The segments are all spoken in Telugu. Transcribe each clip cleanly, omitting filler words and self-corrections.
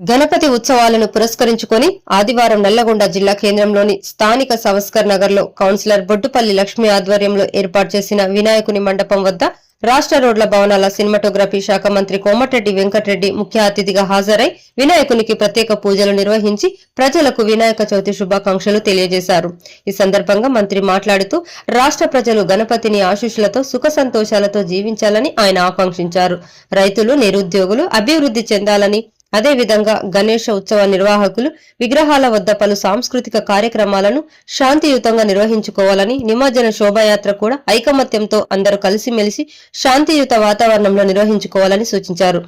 గణపతి ఉత్సవాలను పురస్కరించుకొని ఆదివారం నల్లగొండ జిల్లా కేంద్రంలోని స్థానిక సంస్కర్ నగర్ లో కౌన్సిలర్ బొడ్డుపల్లి లక్ష్మి ఆధ్వర్యంలో ఏర్పాటు చేసిన వినాయకుని మండపం వద్ద రాష్ట్ర రోడ్ల భవనాల సినిమాటోగ్రఫీ శాఖ మంత్రి కోమటిరెడ్డి వెంకటరెడ్డి ముఖ్య అతిథిగా హాజరై వినాయకునికి ప్రత్యేక పూజలు నిర్వహించి ప్రజలకు వినాయక చవితి శుభాకాంక్షలు తెలియజేశారు. ఈ సందర్భంగా మంత్రి మాట్లాడుతూ రాష్ట్ర ప్రజలు గణపతిని ఆశీస్సులతో సుఖ సంతోషాలతో జీవించాలని ఆయన ఆకాంక్షించారు. రైతులు, నిరుద్యోగులు అభివృద్ధి చెందాలని, అదేవిధంగా గణేష ఉత్సవ నిర్వాహకులు విగ్రహాల వద్ద పలు సాంస్కృతిక కార్యక్రమాలను శాంతియుతంగా నిర్వహించుకోవాలని, నిమజ్జన శోభాయాత్ర కూడా ఐకమత్యంతో అందరూ కలిసిమెలిసి శాంతియుత వాతావరణంలో నిర్వహించుకోవాలని సూచించారు.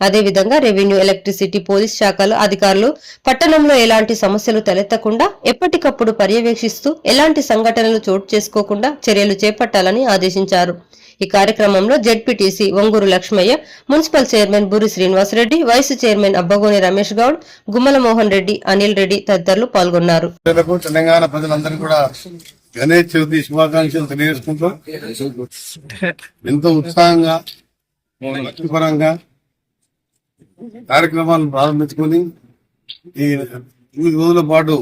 అదేవిధంగా రెవెన్యూ, ఎలక్ట్రిసిటీ, పోలీస్ శాఖల అధికారులు పట్టణంలో ఎలాంటి సమస్యలు తలెత్తకుండా ఎప్పటికప్పుడు పర్యవేక్షిస్తూ ఎలాంటి సంఘటనలు చోటు చేసుకోకుండా చర్యలు చేపట్టాలని ఆదేశించారు. ఈ కార్యక్రమంలో ZPTC Vanguru Lakshmaiah, municipal chairman Boori Srinivasareddy, vice chairman Abbagoni Ramesh Goud, Gummala Mohan Reddy, Anil Reddy తదితరులు పాల్గొన్నారు. తెలంగాణ ప్రజలందరూ కూడా గణేష్ చవితి శుభాకాంక్షలు తెలియజేసుకుంటూ ఎంతో ఉత్సాహంగా భక్తిపరంగా కార్యక్రమాలను ప్రారంభించుకుని ఈ 9 రోజుల పాటు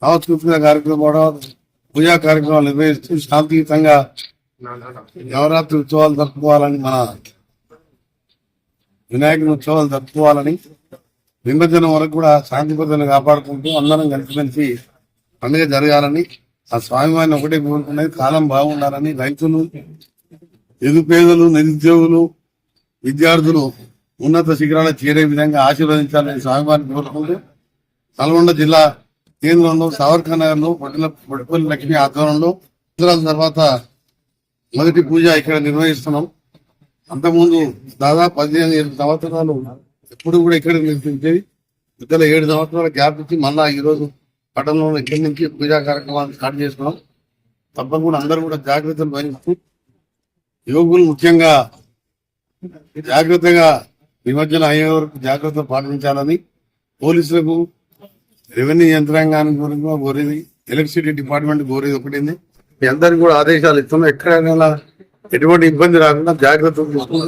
సాంస్కృతిక కార్యక్రమాలు, పూజా కార్యక్రమాలు నిర్వహిస్తూ శాంతియుతంగా నవరాత్రి ఉత్సవాలు జరుపుకోవాలని, మన వినాయకుని ఉత్సవాలు జరుపుకోవాలని, నిమజ్జనం వరకు కూడా శాంతి భద్రతను కాపాడుకుంటూ అందరం కలిసిమెలిసి పండుగ జరగాలని, ఆ స్వామివారిని ఒకటే కోరుకునేది కాలం బాగుండాలని, రైతులు, నిరుపేదలు, నిరుద్యోగులు, విద్యార్థులు ఉన్నత శిఖరాలకు చేరే విధంగా ఆశీర్వదించాలని స్వామివారిని కోరుకుంటూ నల్గొండ జిల్లా కేంద్రంలో సావర్కర్ నగర్ లో బొడ్డుపల్లి లక్ష్మి ఆధ్వర్యంలో తర్వాత మొదటి పూజ ఇక్కడ నిర్వహిస్తున్నాం. అంతకుముందు దాదాపు 15 సంవత్సరాలు ఎప్పుడు కూడా ఇక్కడ నిర్వహించేది. ఇద్దరు 7 సంవత్సరాల గ్యాప్ ఇచ్చి మళ్ళా ఈ రోజు పట్టణంలో ఇక్కడి నుంచి పూజా కార్యక్రమాలు స్టార్ట్ చేసుకున్నాం. తప్పకుండా అందరూ కూడా జాగ్రత్తలు వహిస్తూ యోగులు ముఖ్యంగా జాగ్రత్తగా నిమజ్జనం అయ్యే వరకు జాగ్రత్తలు పాటించాలని పోలీసులకు, రెవెన్యూ యంత్రాంగానికి కోరేది, ఎలక్ట్రిసిటీ డిపార్ట్మెంట్ కోరేది ఒకటింది. మీ అందరికి కూడా ఆదేశాలు ఇస్తున్నాం. ఎక్కడైనా ఎటువంటి ఇబ్బంది రాకుండా జాగ్రత్తలు తీసుకుంటూ